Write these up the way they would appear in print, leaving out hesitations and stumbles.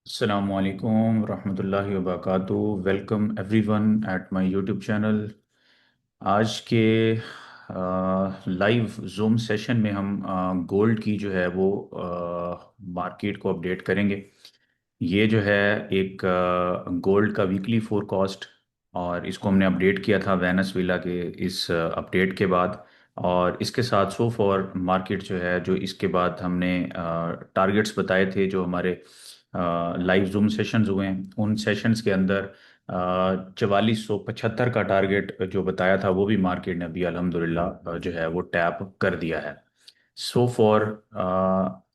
Assalamualaikum रहमतुल्लाहि व बरकातुहू। Welcome everyone at my YouTube channel. आज के लाइव जूम सेशन में हम गोल्ड की जो है वो मार्केट को अपडेट करेंगे। ये जो है एक गोल्ड का वीकली फोरकास्ट, और इसको हमने अपडेट किया था वेनेजुएला के इस अपडेट के बाद। और इसके साथ सो फॉर मार्केट जो है, जो इसके बाद हमने टारगेट्स बताए थे, जो हमारे लाइव जूम सेशंस हुए हैं, उन सेशंस के अंदर 4475 का टारगेट जो बताया था, वो भी मार्केट ने अभी अल्हम्दुलिल्लाह जो है वो टैप कर दिया है। सो फॉर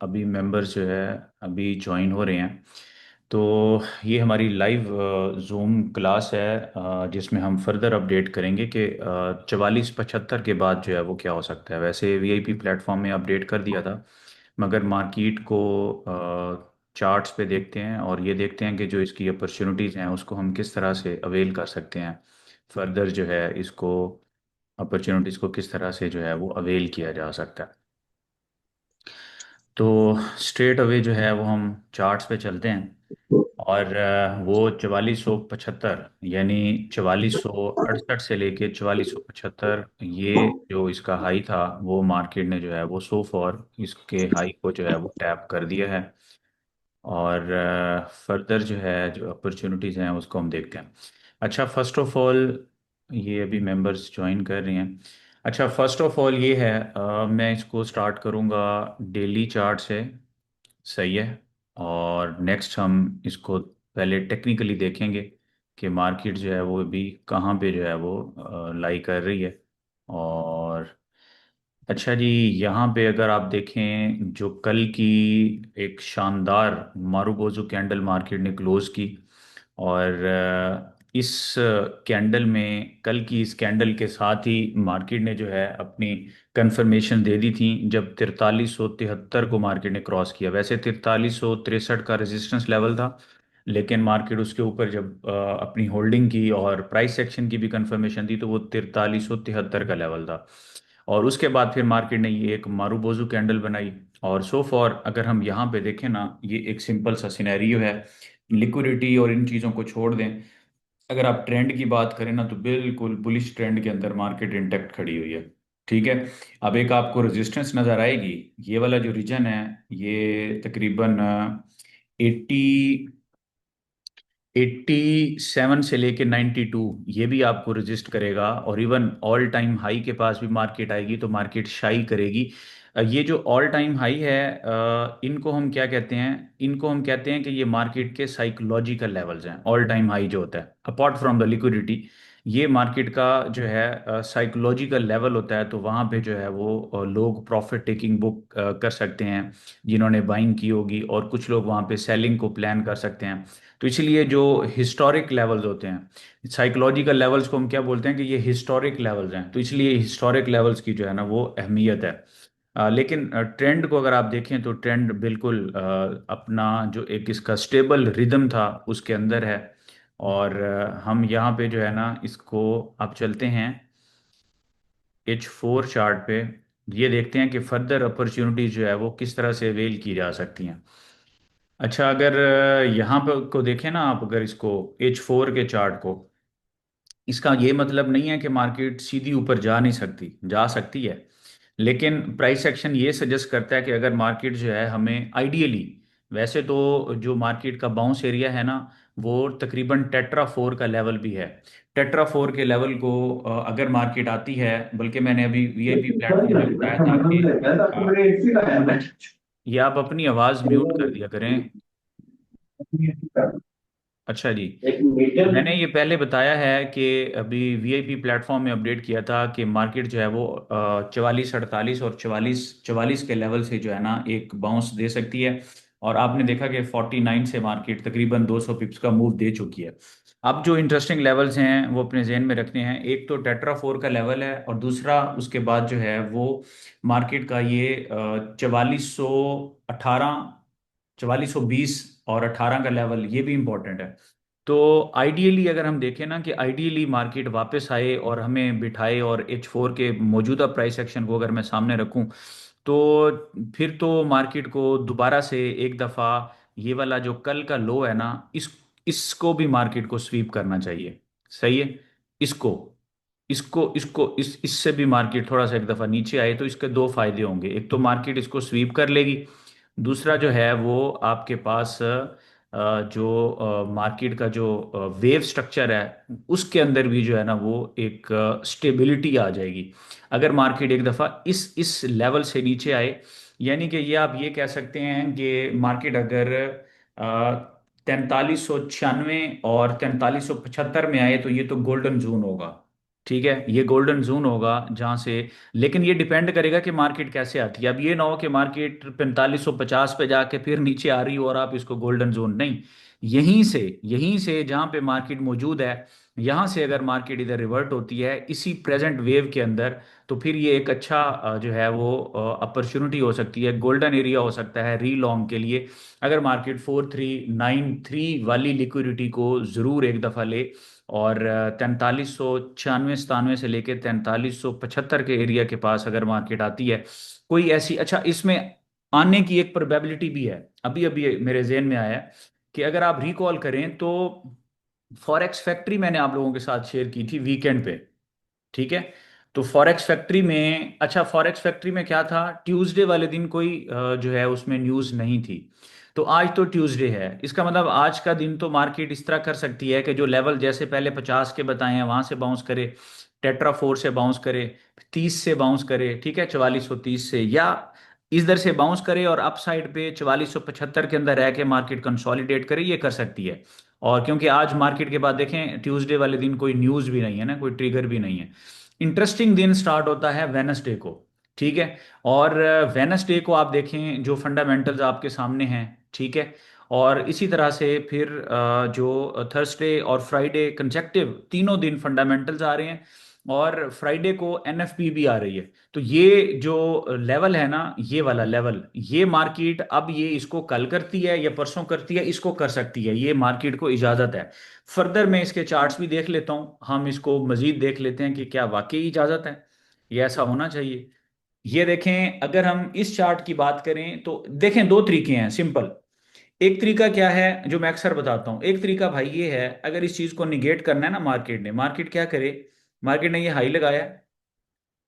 अभी मेंबर्स जो है अभी ज्वाइन हो रहे हैं। तो ये हमारी लाइव जूम क्लास है, जिसमें हम फर्दर अपडेट करेंगे कि 4475 के बाद जो है वो क्या हो सकता है। वैसे वीआईपी प्लेटफॉर्म में अपडेट कर दिया था, मगर मार्केट को चार्ट्स पे देखते हैं और ये देखते हैं कि जो इसकी अपॉर्चुनिटीज़ हैं उसको हम किस तरह से अवेल कर सकते हैं। फर्दर जो है इसको अपॉर्चुनिटीज़ को किस तरह से जो है वो अवेल किया जा सकता है। तो स्ट्रेट अवे जो है वो हम चार्ट्स पे चलते हैं। और वो 4475, यानी 4468 से लेके 4475, ये जो इसका हाई था, वो मार्केट ने जो है वो सो फॉर इसके हाई को जो है वो टैप कर दिया है। और फर्दर जो है जो अपॉर्चुनिटीज़ हैं उसको हम देखते हैं। अच्छा, फर्स्ट ऑफ ऑल, ये अभी मेंबर्स ज्वाइन कर रही हैं। अच्छा, फर्स्ट ऑफ ऑल ये है, मैं इसको स्टार्ट करूँगा डेली चार्ट से। सही है। और नेक्स्ट हम इसको पहले टेक्निकली देखेंगे कि मार्केट जो है वो अभी कहाँ पे जो है वो लाई कर रही है। और अच्छा जी, यहाँ पे अगर आप देखें, जो कल की एक शानदार मारुबोजू कैंडल मार्केट ने क्लोज की। और इस कैंडल में, कल की इस कैंडल के साथ ही मार्केट ने जो है अपनी कंफर्मेशन दे दी थी, जब 4373 को मार्केट ने क्रॉस किया। वैसे 4363 का रेजिस्टेंस लेवल था, लेकिन मार्केट उसके ऊपर जब अपनी होल्डिंग की और प्राइस एक्शन की भी कंफर्मेशन दी, तो वो 4373 का लेवल था। और उसके बाद फिर मार्केट ने ये एक मारूबोजू कैंडल बनाई। और सो फॉर अगर हम यहाँ पे देखें ना, ये एक सिंपल सा सिनेरियो है। लिक्विडिटी और इन चीज़ों को छोड़ दें, अगर आप ट्रेंड की बात करें ना, तो बिल्कुल बुलिश ट्रेंड के अंदर मार्केट इंटैक्ट खड़ी हुई है। ठीक है। अब एक आपको रेजिस्टेंस नज़र आएगी, ये वाला जो रीजन है, ये तकरीबन 80 87 से लेके 92, ये भी आपको रजिस्ट करेगा। और इवन ऑल टाइम हाई के पास भी मार्केट आएगी तो मार्केट शाई करेगी। ये जो ऑल टाइम हाई है, इनको हम क्या कहते हैं? इनको हम कहते हैं कि ये मार्केट के साइकोलॉजिकल लेवल्स हैं। ऑल टाइम हाई जो होता है, अपार्ट फ्रॉम द लिक्विडिटी, ये मार्केट का जो है साइकोलॉजिकल लेवल होता है। तो वहाँ पे जो है वो लोग प्रॉफिट टेकिंग बुक कर सकते हैं, जिन्होंने बाइंग की होगी, और कुछ लोग वहाँ पे सेलिंग को प्लान कर सकते हैं। तो इसलिए जो हिस्टोरिक लेवल्स होते हैं, साइकोलॉजिकल लेवल्स को हम क्या बोलते हैं कि ये हिस्टोरिक लेवल्स हैं। तो इसलिए हिस्टोरिक लेवल्स की जो है ना वो अहमियत है। लेकिन ट्रेंड को अगर आप देखें तो ट्रेंड बिल्कुल अपना जो एक इसका स्टेबल रिदम था उसके अंदर है। और हम यहाँ पे जो है ना इसको, अब चलते हैं H4 चार्ट पे। ये देखते हैं कि फर्दर अपॉर्चुनिटीज जो है वो किस तरह से अवेल की जा सकती हैं। अच्छा, अगर यहाँ पे को देखें ना आप, अगर इसको H4 के चार्ट को, इसका ये मतलब नहीं है कि मार्केट सीधी ऊपर जा नहीं सकती, जा सकती है। लेकिन प्राइस एक्शन ये सजेस्ट करता है कि अगर मार्केट जो है हमें आइडियली, वैसे तो जो मार्केट का बाउंस एरिया है ना, वो तकरीबन टेट्रा 4 का लेवल भी है। टेट्रा 4 के लेवल को अगर मार्केट आती है, बल्कि मैंने अभी वीआईपी प्लेटफॉर्म में बताया था कि ये आप अपनी आवाज़ म्यूट कर दिया करें। अच्छा जी, मैंने ये पहले बताया है कि अभी वीआईपी प्लेटफॉर्म में अपडेट किया था कि मार्केट जो है वो 44 48 और 44 के लेवल से जो है ना एक बाउंस दे सकती है। और आपने देखा कि 49 से मार्केट तकरीबन 200 पिप्स का मूव दे चुकी है। अब जो इंटरेस्टिंग लेवल्स हैं वो अपने जहन में रखने हैं। एक तो टेट्रा 4 का लेवल है, और दूसरा उसके बाद जो है वो मार्केट का ये 4418, 4420 और 18 का लेवल, ये भी इंपॉर्टेंट है। तो आइडियली अगर हम देखें ना, कि आइडियली मार्केट वापस आए और हमें बिठाए, और H4 के मौजूदा प्राइस एक्शन को अगर मैं सामने रखूं, तो फिर तो मार्केट को दोबारा से एक दफ़ा ये वाला जो कल का लो है ना, इसको भी मार्केट को स्वीप करना चाहिए। सही है। इसको इसको इसको इससे भी मार्केट थोड़ा सा एक दफा नीचे आए तो इसके दो फायदे होंगे। एक तो मार्केट इसको स्वीप कर लेगी, दूसरा जो है वो आपके पास जो मार्केट का जो वेव स्ट्रक्चर है उसके अंदर भी जो है ना वो एक स्टेबिलिटी आ जाएगी। अगर मार्केट एक दफा इस लेवल से नीचे आए, यानी कि ये आप ये कह सकते हैं कि मार्केट अगर 4396 और 4375 में आए तो ये तो गोल्डन जोन होगा। ठीक है, ये गोल्डन जोन होगा जहां से, लेकिन ये डिपेंड करेगा कि मार्केट कैसे आती है। अब ये ना हो कि मार्केट 4550 पे जाके फिर नीचे आ रही हो और आप इसको गोल्डन जोन नहीं, यहीं से जहां पे मार्केट मौजूद है, यहां से अगर मार्केट इधर रिवर्ट होती है इसी प्रेजेंट वेव के अंदर, तो फिर ये एक अच्छा जो है वो अपॉर्चुनिटी हो सकती है, गोल्डन एरिया हो सकता है री लॉन्ग के लिए। अगर मार्केट 4393 वाली लिक्विडिटी को ज़रूर एक दफ़ा ले और 4396 97 से लेके 4375 के एरिया के पास अगर मार्केट आती है, कोई ऐसी, अच्छा इसमें आने की एक प्रोबेबिलिटी भी है। अभी अभी मेरे जेहन में आया है कि अगर आप रिकॉल करें तो फॉरेक्स फैक्ट्री मैंने आप लोगों के साथ शेयर की थी वीकेंड पे। ठीक है, तो फॉरेक्स फैक्ट्री में, अच्छा फॉरेक्स फैक्ट्री में क्या था, ट्यूसडे वाले दिन कोई जो है उसमें न्यूज़ नहीं थी। तो आज तो ट्यूसडे है, इसका मतलब आज का दिन तो मार्केट इस तरह कर सकती है कि जो लेवल जैसे पहले 50 के बताए हैं वहां से बाउंस करे, टेट्रा फोर से बाउंस करे, 30 से बाउंस करे, ठीक है 4430 से, या इधर से बाउंस करे और अप साइड पे 4475 के अंदर रह के मार्केट कंसोलिडेट करे, ये कर सकती है। और क्योंकि आज मार्केट के बाद देखें ट्यूसडे वाले दिन कोई न्यूज़ भी नहीं है ना, कोई ट्रिगर भी नहीं है। इंटरेस्टिंग दिन स्टार्ट होता है वेनसडे को। ठीक है, और वेनसडे को आप देखें जो फंडामेंटल्स आपके सामने हैं। ठीक है, और इसी तरह से फिर जो थर्सडे और फ्राइडे कंसेक्टिव तीनों दिन फंडामेंटल्स आ रहे हैं, और फ्राइडे को एनएफपी भी आ रही है। तो ये जो लेवल है ना, ये वाला लेवल, ये मार्केट अब ये इसको कल करती है या परसों करती है, इसको कर सकती है, ये मार्केट को इजाजत है। फर्दर मैं इसके चार्ट्स भी देख लेता हूँ, हम इसको मजीद देख लेते हैं कि क्या वाकई इजाजत है, ये ऐसा होना चाहिए। ये देखें, अगर हम इस चार्ट की बात करें तो देखें दो तरीके हैं सिंपल। एक तरीका क्या है जो मैं अक्सर बताता हूं, एक तरीका भाई ये है, अगर इस चीज को निगेट करना है ना मार्केट ने, मार्केट क्या करे, मार्केट ने ये हाई लगाया,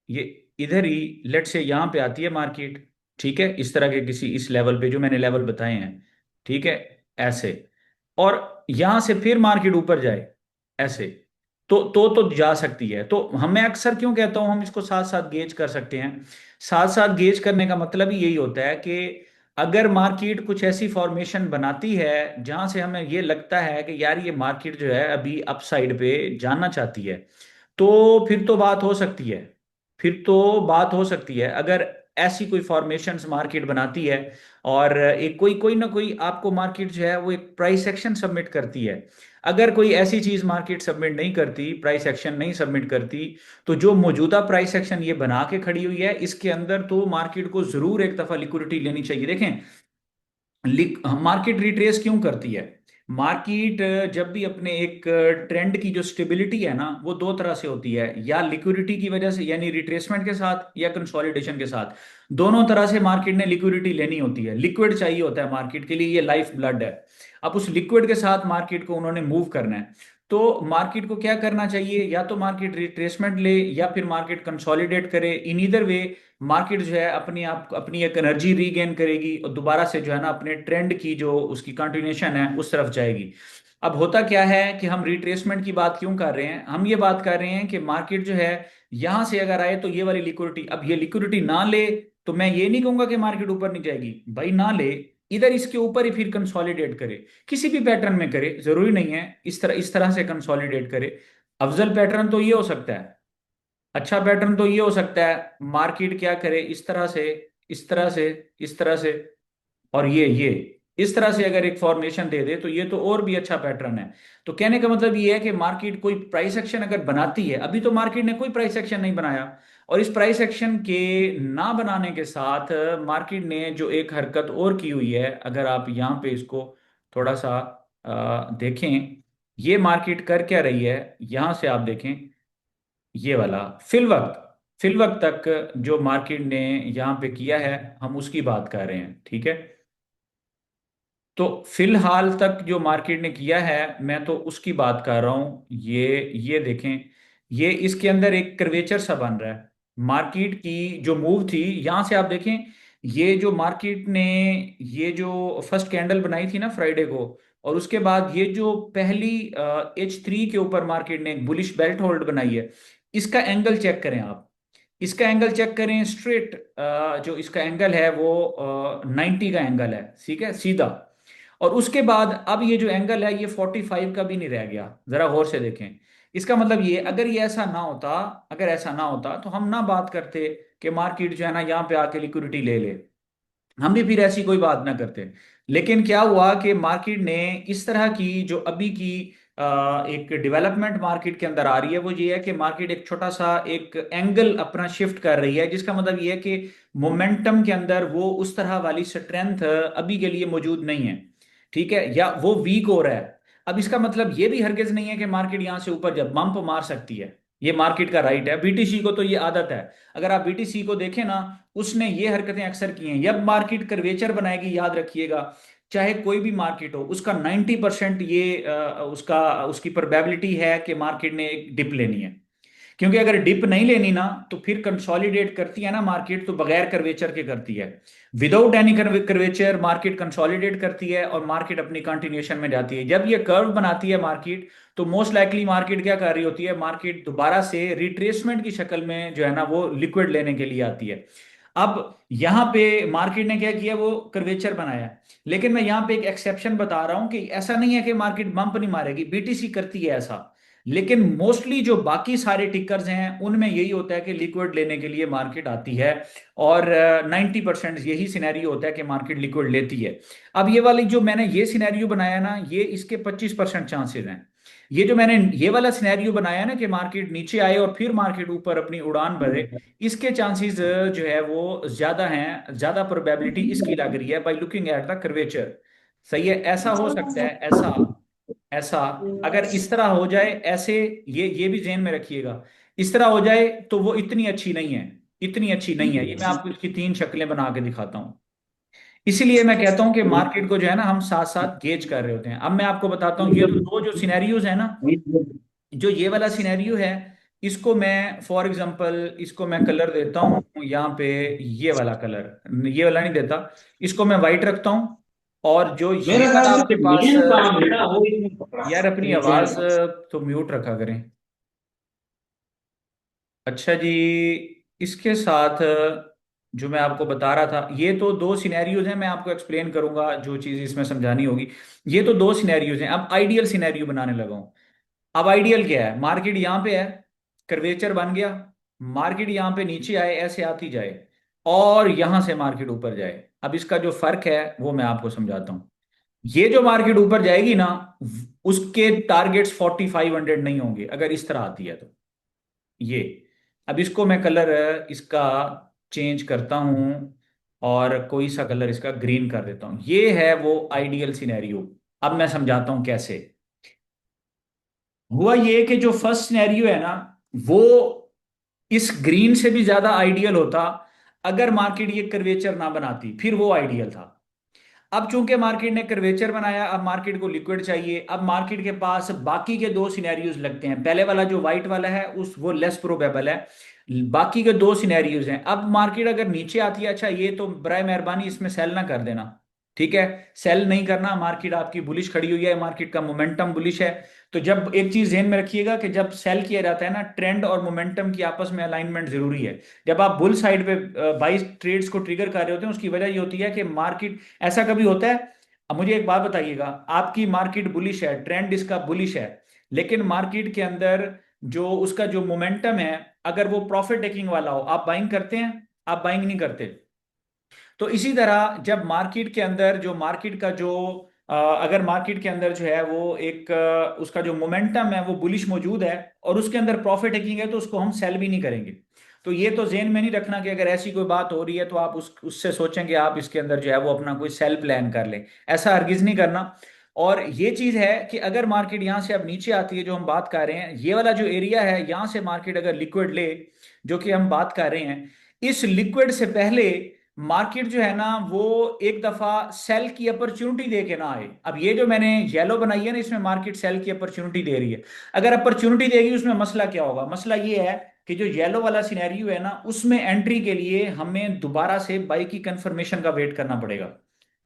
ये इधर ही लेट से यहां पे आती है मार्केट, ठीक है इस तरह के किसी इस लेवल पे जो मैंने लेवल बताए हैं, ठीक है ऐसे, और यहां से फिर मार्केट ऊपर जाए ऐसे, तो जा सकती है। तो हम, मैं अक्सर क्यों कहता हूं हम इसको साथ साथ गेज कर सकते हैं, साथ साथ गेज करने का मतलब ही यही होता है कि अगर मार्केट कुछ ऐसी फॉर्मेशन बनाती है जहां से हमें ये लगता है कि यार ये मार्केट जो है अभी अपसाइड पे जाना चाहती है, तो फिर तो बात हो सकती है, फिर तो बात हो सकती है। अगर ऐसी कोई फॉर्मेशंस मार्केट बनाती है और एक कोई कोई ना कोई आपको मार्केट जो है वो एक प्राइस एक्शन सबमिट करती है, अगर कोई ऐसी चीज मार्केट सबमिट नहीं करती, प्राइस एक्शन नहीं सबमिट करती, तो जो मौजूदा प्राइस एक्शन ये बना के खड़ी हुई है इसके अंदर तो मार्केट को जरूर एक दफा लिक्विडिटी लेनी चाहिए। देखें मार्केट रिट्रेस क्यों करती है, मार्केट जब भी अपने एक ट्रेंड की जो स्टेबिलिटी है ना वो दो तरह से होती है, या लिक्विडिटी की वजह से यानी रिट्रेसमेंट के साथ, या कंसोलिडेशन के साथ, दोनों तरह से मार्केट ने लिक्विडिटी लेनी होती है, लिक्विड चाहिए होता है मार्केट के लिए, ये लाइफ ब्लड है। अब उस लिक्विड के साथ मार्केट को उन्होंने मूव करना है, तो मार्केट को क्या करना चाहिए, या तो मार्केट रिट्रेसमेंट ले या फिर मार्केट कंसोलिडेट करे, इन ईदर वे मार्केट जो है अपनी आप अपनी एक एनर्जी रीगेन करेगी और दोबारा से जो है ना अपने ट्रेंड की जो उसकी कंटिन्यूएशन है उस तरफ जाएगी। अब होता क्या है कि हम रिट्रेसमेंट की बात क्यों कर रहे हैं, हम ये बात कर रहे हैं कि मार्केट जो है यहां से अगर आए तो ये वाली लिक्विडिटी, अब ये लिक्विडिटी ना ले तो मैं ये नहीं कहूंगा कि मार्केट ऊपर नहीं जाएगी, भाई ना ले, इधर इसके ऊपर ही फिर कंसोलिडेट करे, किसी भी पैटर्न में करे, जरूरी नहीं है इस तरह से कंसोलिडेट करे। अफजल पैटर्न तो ये हो सकता है, अच्छा पैटर्न तो ये हो सकता है मार्केट क्या करे, इस तरह से, इस तरह से, इस तरह से, और ये इस तरह से अगर एक फॉर्मेशन दे दे तो ये तो और भी अच्छा पैटर्न है। तो कहने का मतलब ये है कि मार्केट कोई प्राइस एक्शन अगर बनाती है, अभी तो मार्केट ने कोई प्राइस एक्शन नहीं बनाया, और इस प्राइस एक्शन के ना बनाने के साथ मार्केट ने जो एक हरकत और की हुई है, अगर आप यहाँ पे इसको थोड़ा सा देखें, ये मार्केट कर क्या रही है, यहां से आप देखें, ये वाला फिल वक्त तक जो मार्केट ने यहाँ पे किया है हम उसकी बात कर रहे हैं। ठीक है, तो फिलहाल तक जो मार्केट ने किया है, मैं तो उसकी बात कर रहा हूं। ये देखें, ये इसके अंदर एक कर्वेचर सा बन रहा है। मार्केट की जो मूव थी, यहां से आप देखें, ये जो मार्केट ने ये जो फर्स्ट कैंडल बनाई थी ना फ्राइडे को, और उसके बाद ये जो पहली H3 के ऊपर मार्केट ने एक बुलिश बेल्ट होल्ड बनाई है, इसका एंगल चेक करें आप। इसका एंगल चेक करें स्ट्रेट, जो इसका एंगल है वो 90 का एंगल है, ठीक है, सीधा। और उसके बाद अब ये जो एंगल है ये 45 का भी नहीं रह गया, जरा गौर से देखें। इसका मतलब ये, अगर ये ऐसा ना होता, अगर ऐसा ना होता तो हम ना बात करते कि मार्केट जो है ना यहाँ पे आके लिक्विडिटी ले ले, हम भी फिर ऐसी कोई बात ना करते। लेकिन क्या हुआ कि मार्केट ने इस तरह की जो अभी की एक डेवलपमेंट मार्केट के अंदर आ रही है, वो ये है कि मार्केट एक छोटा सा एक एंगल अपना शिफ्ट कर रही है, जिसका मतलब ये है कि मोमेंटम के अंदर वो उस तरह वाली स्ट्रेंथ अभी के लिए मौजूद नहीं है, ठीक है, या वो वीक हो रहा है। अब इसका मतलब ये भी हरगिज नहीं है कि मार्केट यहां से ऊपर जब बम्प मार सकती है, ये मार्केट का राइट है। बीटीसी को तो ये आदत है, अगर आप बीटीसी को देखें ना, उसने ये हरकतें अक्सर की हैं। जब मार्केट कर्वेचर बनाएगी, याद रखिएगा, चाहे कोई भी मार्केट हो, उसका 90% ये उसका उसकी प्रोबेबिलिटी है कि मार्केट ने एक डिप लेनी है। क्योंकि अगर डिप नहीं लेनी ना, तो फिर कंसोलिडेट करती है ना मार्केट, तो बगैर कर्वेचर के करती है। Without any curvature market consolidate करती है और मार्केट अपनी कंटिन्यूएशन में जाती है। जब ये कर्व बनाती है मार्केट, तो मोस्ट लाइकली मार्केट क्या कर रही होती है, मार्केट दोबारा से रिट्रेसमेंट की शक्ल में जो है ना वो लिक्विड लेने के लिए आती है। अब यहां पे मार्केट ने क्या किया, वो कर्वेचर बनाया। लेकिन मैं यहां पे एक एक्सेप्शन बता रहा हूं कि ऐसा नहीं है कि मार्केट बम्प नहीं मारेगी, बीटीसी करती है ऐसा। लेकिन मोस्टली जो बाकी सारे टिकर्स हैं उनमें यही होता है कि लिक्विड लेने के लिए मार्केट आती है, और 90% यही सिनेरियो होता है कि मार्केट लिक्विड लेती है। अब ये वाली जो मैंने ये सिनेरियो बनाया ना, ये इसके 25% चांसेस हैं। ये जो मैंने ये वाला सिनेरियो बनाया ना कि मार्केट नीचे आए और फिर मार्केट ऊपर अपनी उड़ान भरे, इसके चांसेस जो है वो ज्यादा हैं, ज्यादा प्रोबेबिलिटी इसकी लग रही है by looking at the curvature. सही है, ऐसा हो सकता है, ऐसा ऐसा अगर इस तरह हो जाए ऐसे, ये भी ध्यान में रखिएगा, इस तरह हो जाए तो वो इतनी अच्छी नहीं है, इतनी अच्छी नहीं है। ये मैं आपको इसकी तीन शक्लें बना के दिखाता हूं। इसीलिए मैं कहता हूं कि मार्केट को जो है ना हम साथ साथ गेज कर रहे होते हैं। अब मैं आपको बताता हूँ, ये तो दो जो सिनेरियोज है ना, जो ये वाला सिनेरियो है, इसको मैं फॉर एग्जांपल इसको मैं कलर देता हूँ यहाँ पे, ये वाला कलर, ये वाला नहीं देता, इसको मैं वाइट रखता हूँ। और जो ये मेरे वाला ख्याल से आपके पास, मेन काम है ना वो इसमें पकड़ा यार अपनी नीचे आवाज आना। तो म्यूट रखा करें। अच्छा जी, इसके साथ जो मैं आपको बता रहा था, ये तो दो सिनेरियोज हैं, मैं आपको एक्सप्लेन करूंगा जो चीज इसमें समझानी होगी। ये तो दो सिनेरियोज हैं, अब आइडियल सिनेरियो बनाने लगा हूं। अब आइडियल क्या है, मार्केट यहां पे है, कर्वेचर बन गया, मार्केट यहां पे नीचे आए, ऐसे आती जाए, और यहां से मार्केट ऊपर जाए। अब इसका जो फर्क है वो मैं आपको समझाता हूं। ये जो मार्केट ऊपर जाएगी ना, उसके टारगेट्स 4500 नहीं होंगे अगर इस तरह आती है तो। ये, अब इसको मैं कलर इसका चेंज करता हूं, और कोई सा कलर इसका ग्रीन कर देता हूं। ये है वो आइडियल सिनेरियो। अब मैं समझाता हूं कैसे। हुआ ये कि जो फर्स्ट सिनेरियो है ना, वो इस ग्रीन से भी ज्यादा आइडियल होता अगर मार्केट ये कर्वेचर ना बनाती, फिर वो आइडियल था। अब चूंकि मार्केट ने कर्वेचर बनाया, अब मार्केट को लिक्विड चाहिए। अब मार्केट के पास बाकी के दो सिनेरियोज लगते हैं, पहले वाला जो व्हाइट वाला है उस वो लेस प्रोबेबल है, बाकी के दो सिनेरियोज हैं। अब मार्केट अगर नीचे आती है, अच्छा ये तो बराए मेहरबानी इसमें सेल ना कर देना, ठीक है, सेल नहीं करना। मार्केट आपकी बुलिश खड़ी हुई है, मार्केट का मोमेंटम बुलिश है। तो जब एक चीज ध्यान में रखिएगा कि जब सेल किया जाता है ना, ट्रेंड और मोमेंटम की आपस में अलाइनमेंट जरूरी है। जब आप बुल साइड पे बाई ट्रेड्स को ट्रिगर कर रहे होते हैं, उसकी वजह ये होती है कि मार्केट, ऐसा कभी होता है, अब मुझे एक बात बताइएगा, आपकी मार्केट बुलिश है, ट्रेंड इसका बुलिश है, लेकिन मार्केट के अंदर जो उसका जो मोमेंटम है, अगर वो प्रॉफिट टेकिंग वाला हो, आप बाइंग करते हैं? आप बाइंग नहीं करते। तो इसी तरह जब मार्केट के अंदर जो मार्केट का जो अगर मार्केट के अंदर जो है वो एक उसका जो मोमेंटम है वो बुलिश मौजूद है, और उसके अंदर प्रॉफिट टेकिंग है, तो उसको हम सेल भी नहीं करेंगे। तो ये तो जेन में नहीं रखना कि अगर ऐसी कोई बात हो रही है तो आप उससे सोचेंगे आप इसके अंदर जो है वो अपना कोई सेल प्लान कर लें, ऐसा हरगिज नहीं करना। और ये चीज है कि अगर मार्केट यहां से अब नीचे आती है, जो हम बात कर रहे हैं, ये वाला जो एरिया है, यहां से मार्केट अगर लिक्विड ले, जो कि हम बात कर रहे हैं, इस लिक्विड से पहले मार्केट जो है ना वो एक दफा सेल की अपॉर्चुनिटी दे के ना आए। अब ये जो मैंने येलो बनाई है ना, इसमें मार्केट सेल की अपॉर्चुनिटी दे रही है। अगर अपॉर्चुनिटी देगी उसमें मसला क्या होगा? मसला ये है कि जो येलो वाला सिनेरियो है ना, उसमें एंट्री के लिए हमें दोबारा से बाई की कंफर्मेशन का वेट करना पड़ेगा।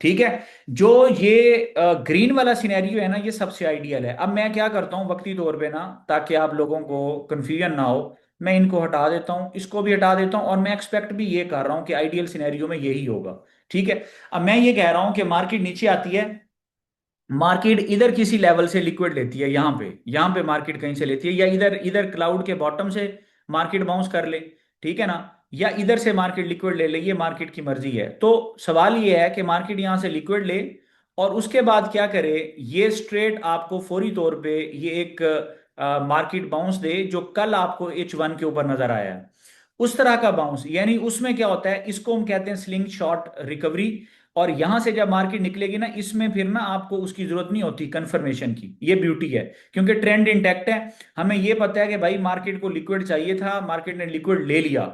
ठीक है। जो ये ग्रीन वाला सिनेरियो है ना, ये सबसे आइडियल है। अब मैं क्या करता हूँ वक्ती तौर पे ना, ताकि आप लोगों को कंफ्यूजन ना हो, मैं इनको हटा देता हूँ, इसको भी हटा देता हूँ, और मैं एक्सपेक्ट भी ये कर रहा हूँ कि आइडियल सिनेरियो में यही होगा। ठीक है। अब मैं ये कह रहा हूँ कि मार्केट नीचे आती है, मार्केट इधर किसी लेवल से लिक्विड लेती है, यहाँ पे मार्केट कहीं से लेती है, या इधर इधर क्लाउड के बॉटम से मार्केट बाउंस कर ले। ठीक है ना? या इधर से मार्केट लिक्विड ले ले, ये मार्केट की मर्जी है। तो सवाल ये है कि मार्केट यहाँ से लिक्विड ले और उसके बाद क्या करे, ये स्ट्रेट आपको फौरी तौर पे ये एक मार्केट बाउंस दे जो कल आपको H1 के ऊपर नजर आया है, उस तरह का बाउंस। यानी उसमें क्या होता है, इसको हम कहते हैं स्लिंग शॉट रिकवरी। और यहां से जब मार्केट निकलेगी ना, इसमें फिर ना आपको उसकी जरूरत नहीं होती कंफर्मेशन की। ये ब्यूटी है, क्योंकि ट्रेंड इंटैक्ट है। हमें ये पता है कि भाई मार्केट को लिक्विड चाहिए था, मार्केट ने लिक्विड ले लिया।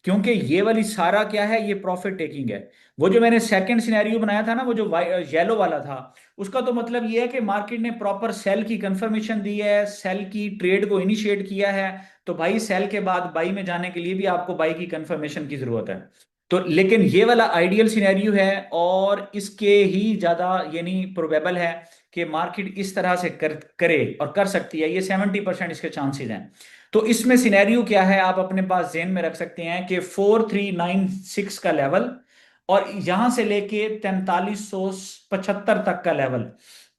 क्योंकि ये वाली सारा क्या है, ये प्रॉफिट टेकिंग है। वो जो मैंने सेकंड सिनेरियो बनाया था ना, वो जो येलो वाला था, उसका तो मतलब ये है कि मार्केट ने प्रॉपर सेल की कंफर्मेशन दी है, सेल की ट्रेड को इनिशिएट किया है। तो भाई सेल के बाद बाई में जाने के लिए भी आपको बाई की कंफर्मेशन की जरूरत है। तो लेकिन ये वाला आइडियल सिनेरियो है, और इसके ही ज्यादा यानी प्रोबेबल है कि मार्केट इस तरह से करे और कर सकती है। ये 70% इसके चांसेस हैं। तो इसमें सिनेरियो क्या है, आप अपने पास जेन में रख सकते हैं कि 4396 का लेवल, और यहां से लेके 4375 तक का लेवल।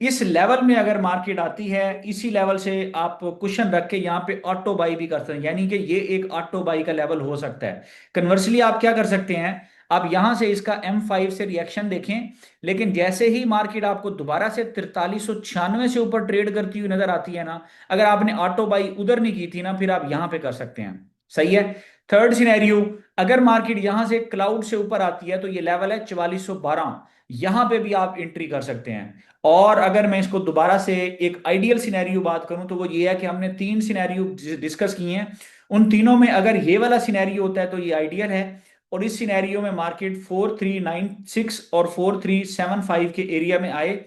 इस लेवल में अगर मार्केट आती है, इसी लेवल से आप क्वेश्चन रख के यहाँ पे ऑटो बाई भी कर सकते हैं, यानी कि ये एक ऑटो बाई का लेवल हो सकता है। कन्वर्सली आप क्या कर सकते हैं, आप यहां से इसका M5 से रिएक्शन देखें, लेकिन जैसे ही मार्केट आपको दोबारा से 4396 से ऊपर ट्रेड करती हुई नजर आती है ना, अगर आपने ऑटो बाई उधर नहीं की थी ना, फिर आप यहां पे कर सकते हैं। सही है। थर्ड सिनेरियो, अगर मार्केट यहां से क्लाउड से ऊपर आती है, तो ये लेवल है 4412, यहां पे भी आप एंट्री कर सकते हैं। और अगर मैं इसको दोबारा से एक आइडियल सिनेरियो बात करूं, तो वो ये है कि हमने तीन सिनेरियो डिस्कस किए हैं। उन तीनों में अगर ये वाला सिनेरियो होता है तो ये आइडियल है। और इस सिनेरियो में मार्केट 4396 और 4375 के एरिया में आए,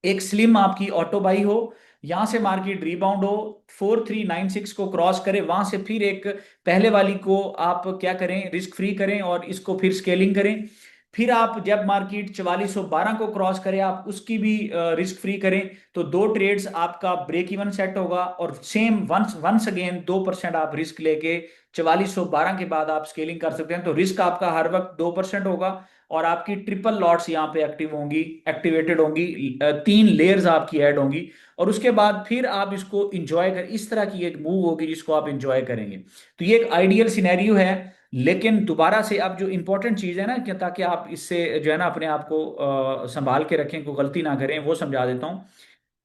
एक स्लिम आपकी ऑटो बाई हो, यहां से मार्केट रिबाउंड हो, 4396 को क्रॉस करे, वहां से फिर एक पहले वाली को आप क्या करें, रिस्क फ्री करें और इसको फिर स्केलिंग करें। फिर आप जब मार्केट 4412 को क्रॉस करे, आप उसकी भी रिस्क फ्री करें। तो दो ट्रेड्स आपका ब्रेक इवन सेट होगा, और सेम वंस वंस अगेन 2% आप रिस्क लेके 4412 के बाद आप स्केलिंग कर सकते हैं। तो रिस्क आपका हर वक्त 2% होगा, और आपकी ट्रिपल लॉट्स यहाँ पे एक्टिव होंगी, एक्टिवेटेड होंगी, तीन लेयर्स आपकी ऐड होंगी। और उसके बाद फिर आप इसको इंजॉय कर, इस तरह की एक मूव होगी जिसको आप इंजॉय करेंगे। तो ये एक आइडियल सिनेरियो है। लेकिन दोबारा से अब जो इंपॉर्टेंट चीज है ना, कि ताकि आप इससे जो है ना अपने आप को संभाल के रखें, कोई गलती ना करें, वो समझा देता हूं।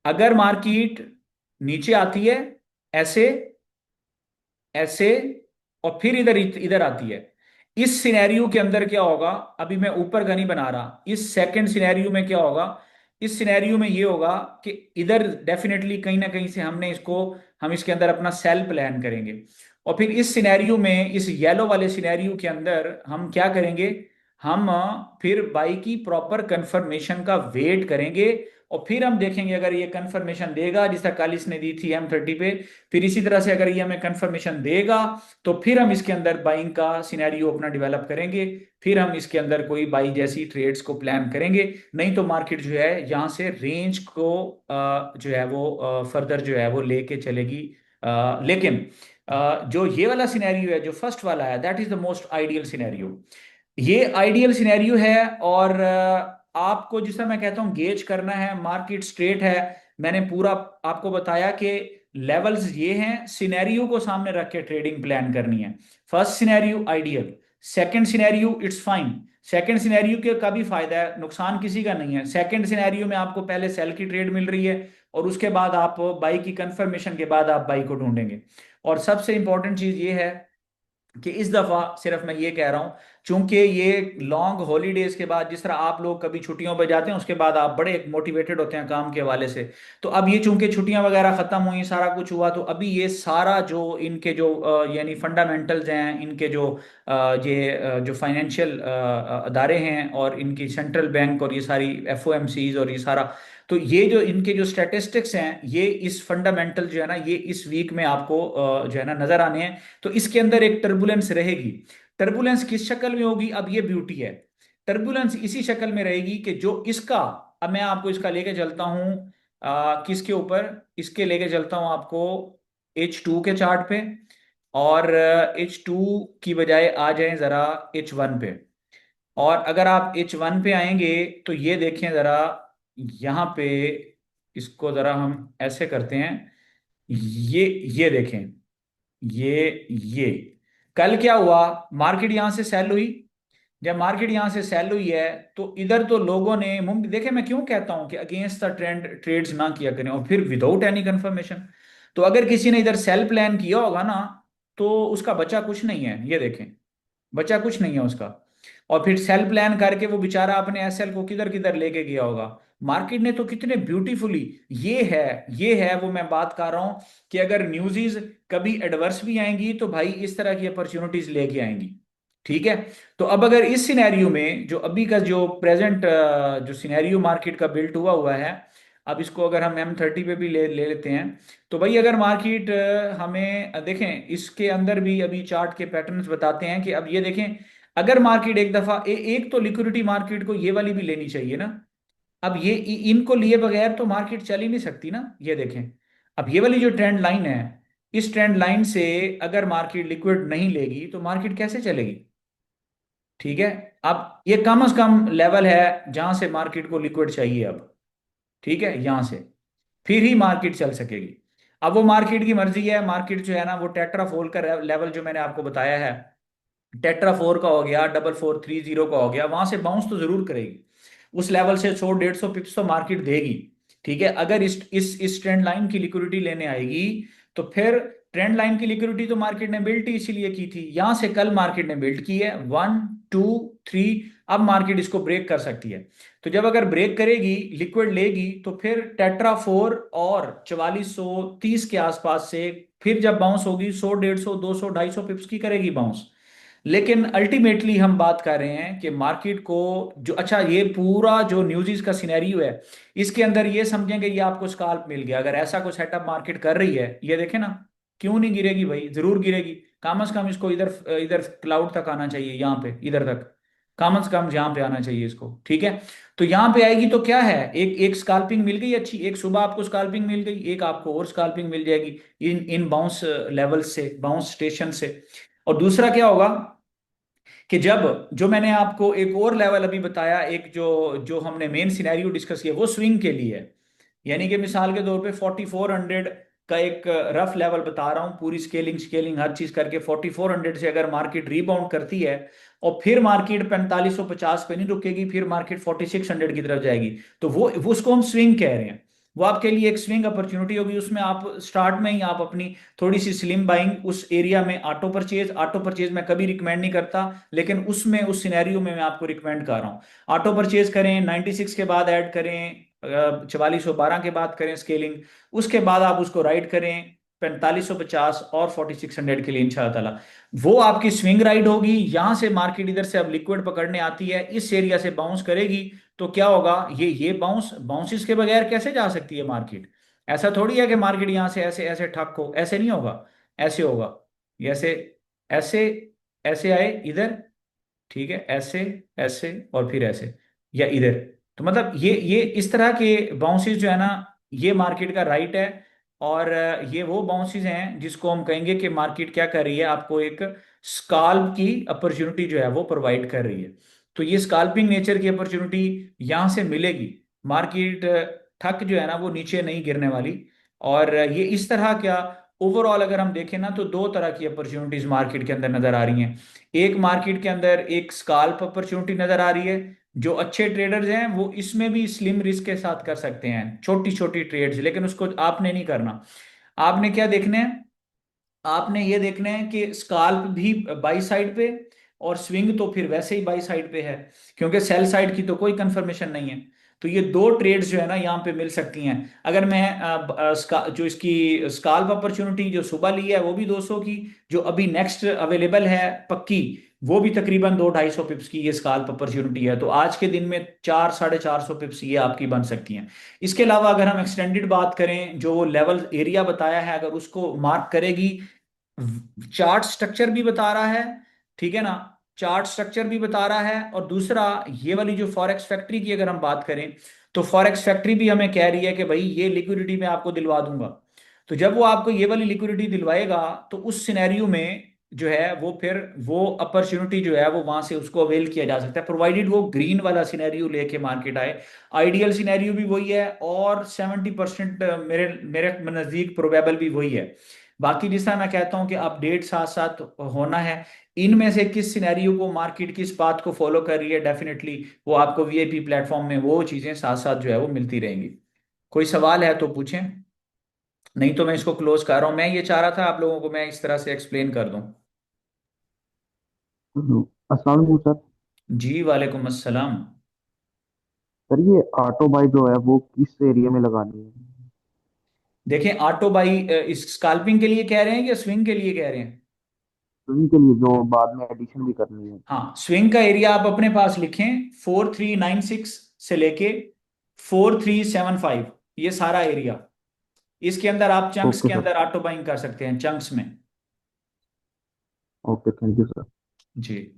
अगर मार्केट नीचे आती है ऐसे, ऐसे, और फिर इधर इधर आती है, इस सिनेरियो के अंदर क्या होगा, अभी मैं ऊपर का नहीं बना रहा, इस सेकंड सिनेरियो में क्या होगा, इस सिनेरियो में ये होगा कि इधर डेफिनेटली कहीं ना कहीं से हमने इसको, हम इसके अंदर अपना सेल प्लान करेंगे। और फिर इस सिनेरियो में, इस येलो वाले सिनेरियो के अंदर हम क्या करेंगे, हम फिर बाई की प्रॉपर कंफर्मेशन का वेट करेंगे। और फिर हम देखेंगे अगर ये कंफर्मेशन देगा, जिस तरह कल इसने दी थी M30 पे, फिर इसी तरह से अगर ये हमें कंफर्मेशन देगा, तो फिर हम इसके अंदर बाइंग का सिनेरियो अपना डेवलप करेंगे। फिर हम इसके अंदर कोई बाई जैसी ट्रेड्स को प्लान करेंगे। नहीं तो मार्केट जो है यहाँ से रेंज को जो है वो फर्दर जो है वो लेके चलेगी। लेकिन जो ये वाला सिनेरियो है, जो फर्स्ट वाला है, that is the most ideal scenario. ये आइडियल सिनेरियो है। और आपको, जिससे मैं कहता हूं, गेज करना है, मार्केट स्ट्रेट है। मैंने पूरा आपको बताया कि लेवल्स ये हैं, सिनेरियो को सामने रख के ट्रेडिंग प्लान करनी है। First scenario ideal, second scenario it's fine. Second scenario के का भी फायदा है, नुकसान किसी का नहीं है। सेकंड सिनेरियो में आपको पहले सेल की ट्रेड मिल रही है, और उसके बाद आप बाई की कंफर्मेशन के बाद आप बाई को ढूंढेंगे। और सबसे इंपॉर्टेंट चीज ये है कि इस दफा सिर्फ मैं ये कह रहा हूं, चूंकि ये लॉन्ग हॉलीडेज के बाद, जिस तरह आप लोग कभी छुट्टियों पर जाते हैं उसके बाद आप बड़े मोटिवेटेड होते हैं काम के हवाले से, तो अब ये चूंकि छुट्टियां वगैरह खत्म हुई, सारा कुछ हुआ, तो अभी ये सारा जो इनके जो यानी फंडामेंटल्स हैं इनके जो जो फाइनेंशियल अदारे हैं और इनकी सेंट्रल बैंक और ये सारी एफओएमसीज और ये सारा, तो ये जो इनके जो स्टैटिस्टिक्स हैं ये इस फंडामेंटल जो है ना ये इस वीक में आपको जो है ना नजर आने हैं। तो इसके अंदर एक टर्बुलेंस रहेगी। टर्बुलेंस किस शक्ल में होगी, अब ये ब्यूटी है। टर्बुलेंस इसी शक्ल में रहेगी कि जो इसका, अब मैं आपको इसका लेके चलता हूं किसके ऊपर, इसके लेके चलता हूं आपको H2 के चार्ट पे, और H2 की बजाय आ जाएं जरा H1 पे। और अगर आप H1 पे आएंगे तो ये देखें जरा, यहाँ पे इसको जरा हम ऐसे करते हैं, ये देखें, ये कल क्या हुआ, मार्केट यहां से सेल हुई। जब मार्केट यहां से सेल हुई है तो इधर तो लोगों ने देखे, मैं क्यों कहता हूं कि अगेंस्ट द ट्रेंड ट्रेड्स ना किया करें, और फिर विदाउट एनी कंफर्मेशन। तो अगर किसी ने इधर सेल प्लान किया होगा ना, तो उसका बचा कुछ नहीं है, ये देखें, बचा कुछ नहीं है उसका। और फिर सेल प्लान करके वो बेचारा अपने एसएल को किधर किधर लेके गया होगा। मार्केट ने तो कितने ब्यूटीफुली, ये है वो मैं बात कर रहा हूं कि अगर न्यूज़ीज कभी एडवर्स भी आएंगी तो भाई इस तरह की अपॉर्चुनिटीज लेके आएंगी। ठीक है। तो अब अगर इस सिनेरियो में जो अभी का जो प्रेजेंट जो सिनेरियो मार्केट का बिल्ट हुआ हुआ है, अब इसको अगर हम M30 पे भी ले लेते हैं, तो भाई अगर मार्केट हमें देखें, इसके अंदर भी अभी चार्ट के पैटर्न्स बताते हैं कि अब ये देखें, अगर मार्केट एक दफा एक तो लिक्विडिटी मार्केट को ये वाली भी लेनी चाहिए ना। अब ये इनको लिए बगैर तो मार्केट चल ही नहीं सकती ना, ये देखें। अब ये वाली जो ट्रेंड लाइन है, इस ट्रेंड लाइन से अगर मार्केट लिक्विड नहीं लेगी तो मार्केट कैसे चलेगी। ठीक है। अब ये कम से कम लेवल है जहां से मार्केट को लिक्विड चाहिए अब। ठीक है, यहां से फिर ही मार्केट चल सकेगी। अब वो मार्केट की मर्जी है, मार्केट जो है ना वो टेट्राफोल का लेवल जो मैंने आपको बताया है, टेट्रा 4 का हो गया, 4430 का हो गया, वहां से बाउंस तो जरूर करेगी। उस लेवल से 100-150 पिप्स तो मार्केट देगी। ठीक है। अगर इस ट्रेंड लाइन की लिक्विडिटी लेने आएगी, तो फिर ट्रेंड लाइन की लिक्विडिटी तो मार्केट ने बिल्ट ही इसीलिए की थी, यहां से कल मार्केट ने बिल्ट की है 1 2 3। अब मार्केट इसको ब्रेक कर सकती है। तो जब अगर ब्रेक करेगी, लिक्विड लेगी, तो फिर टेट्रा 4 और 4430 के आसपास से फिर जब बाउंस होगी 100 150 200 250 की करेगी बाउंस। लेकिन अल्टीमेटली हम बात कर रहे हैं कि मार्केट को जो, अच्छा ये पूरा जो न्यूज़ का सिनेरियो है, इसके अंदर ये समझें कि ये आपको स्काल्प मिल गया, अगर ऐसा कोई सेटअप मार्केट कर रही है, ये देखे ना, क्यों नहीं गिरेगी भाई, जरूर गिरेगी। कम से कम इसको इधर इधर क्लाउड तक आना चाहिए, यहाँ पे इधर तक, कम से कम यहाँ पे आना चाहिए इसको। ठीक है। तो यहाँ पे आएगी तो क्या है, एक एक स्काल्पिंग मिल गई अच्छी, एक सुबह आपको स्काल्पिंग मिल गई, एक आपको और स्काल्पिंग मिल जाएगी इन इन बाउंस लेवल से, बाउंस स्टेशन से। और दूसरा क्या होगा कि जब जो मैंने आपको एक और लेवल अभी बताया, एक जो जो हमने मेन सिनेरियो डिस्कस किया वो स्विंग के लिए है। यानी कि मिसाल के तौर पे 4400 का एक रफ लेवल बता रहा हूँ, पूरी स्केलिंग स्केलिंग हर चीज करके 4400 से अगर मार्केट रीबाउंड करती है और फिर मार्केट 4550 पे नहीं रुकेगी, फिर मार्केट 4600 की तरफ जाएगी, तो वो उसको हम स्विंग कह रहे हैं। वो आपके लिए एक स्विंग अपॉर्चुनिटी होगी, उसमें आप स्टार्ट में ही आप अपनी थोड़ी सी स्लिम बाइंग उस एरिया में, ऑटो परचेज मैं कभी रिकमेंड नहीं करता, लेकिन उसमें उस सिनेरियो में मैं आपको रिकमेंड कर रहा हूँ। ऑटो परचेज करें, 96 के बाद ऐड करें, 4412 के बाद करें स्केलिंग, उसके बाद आप उसको राइड करें 4550 और 4600 के लिए इंशाल्लाह ताला। वो आपकी स्विंग राइड होगी, यहां से मार्केट इधर से अब लिक्विड पकड़ने आती है, इस एरिया से बाउंस करेगी। तो क्या होगा, ये बाउंसिस के बगैर कैसे जा सकती है मार्केट। ऐसा थोड़ी है कि मार्केट यहां से ऐसे ऐसे ठक हो, ऐसे नहीं होगा। ऐसे होगा, ये ऐसे, ऐसे, ऐसे आए इधर, ठीक है, ऐसे, ऐसे और फिर ऐसे, या इधर। तो मतलब ये इस तरह के बाउंसेस जो है ना, ये मार्केट का राइट है। और ये वो बाउंसेस हैं जिसको हम कहेंगे कि मार्केट क्या कर रही है, आपको एक स्काल्प की अपॉर्चुनिटी जो है वो प्रोवाइड कर रही है। तो ये स्काल्पिंग नेचर की अपॉर्चुनिटी यहां से मिलेगी। मार्केट ठक जो है ना वो नीचे नहीं गिरने वाली। और ये इस तरह क्या, ओवरऑल अगर हम देखें ना, तो दो तरह की अपॉर्चुनिटीज मार्केट के अंदर नजर आ रही हैं। एक मार्केट के अंदर एक स्काल्प अपॉर्चुनिटी नजर आ रही है, जो अच्छे ट्रेडर्स हैं वो इसमें भी स्लिम रिस्क के साथ कर सकते हैं छोटी छोटी ट्रेड्स, लेकिन उसको आपने नहीं करना। आपने क्या देखना है, आपने ये देखना है कि स्काल्प भी बाई साइड पे और स्विंग तो फिर वैसे ही बाई साइड पे है, क्योंकि सेल साइड की तो कोई कंफर्मेशन नहीं है। तो ये दो ट्रेड्स जो है ना यहाँ पे मिल सकती हैं। अगर मैं जो इसकी स्काल्प अपॉर्चुनिटी जो सुबह ली है वो भी 200 की, जो अभी नेक्स्ट अवेलेबल है पक्की, वो भी तकरीबन 200-250 पिप्स की ये स्काल्प अपॉर्चुनिटी है। तो आज के दिन में 400-450 पिप्स ये आपकी बन सकती हैं। इसके अलावा अगर हम एक्सटेंडेड बात करें, जो वो लेवल एरिया बताया है अगर उसको मार्क करेगी, चार्ट स्ट्रक्चर भी बता रहा है, ठीक है ना, चार्ट स्ट्रक्चर भी बता रहा है। और दूसरा, ये वाली जो फॉरेक्स फैक्ट्री की अगर हम बात करें, तो फॉरेक्स फैक्ट्री भी हमें कह रही है कि भाई ये लिक्विडिटी मैं आपको दिलवा दूंगा। तो जब वो आपको ये वाली लिक्विडिटी दिलवाएगा, तो उस सिनेरियो में जो है वो फिर वो अपॉर्चुनिटी जो है वो वहां से उसको अवेल किया जा सकता है, प्रोवाइडेड वो ग्रीन वाला सिनेरियो लेके मार्केट आए। आइडियल सिनेरियो भी वही है, और 70% मेरे मेरे नजदीक प्रोबेबल भी वही है। बाकी जिस तरह मैं कहता हूँ कि अपडेट साथ साथ होना है, इनमें से किस सिनेरियो को मार्केट किस बात को फॉलो कर रही है, डेफिनेटली वो आपको वीआईपी प्लेटफॉर्म में वो चीजें साथ साथ जो है वो मिलती रहेंगी। कोई सवाल है तो पूछें, नहीं तो मैं इसको क्लोज कर रहा हूँ। मैं ये चाह रहा था आप लोगों को मैं इस तरह से एक्सप्लेन कर दूं। अस्सलाम वालेकुम सर। जी वालेकुम अस्सलाम। सर ये ऑटो बाई जो है वो किस एरिया में लगानी है? देखें, ऑटो बाई इस स्कैल्पिंग के लिए कह रहे हैं या स्विंग के लिए कह रहे हैं? स्विंग के लिए जो बाद में एडिशन भी करनी है। हाँ, स्विंग का एरिया आप अपने पास लिखें, 4396 से लेके 4375, ये सारा एरिया। इसके अंदर आप चंक्स ओके के सर। अंदर ऑटो बाइंग कर सकते हैं, चंक्स में। Okay, thank you sir. जी।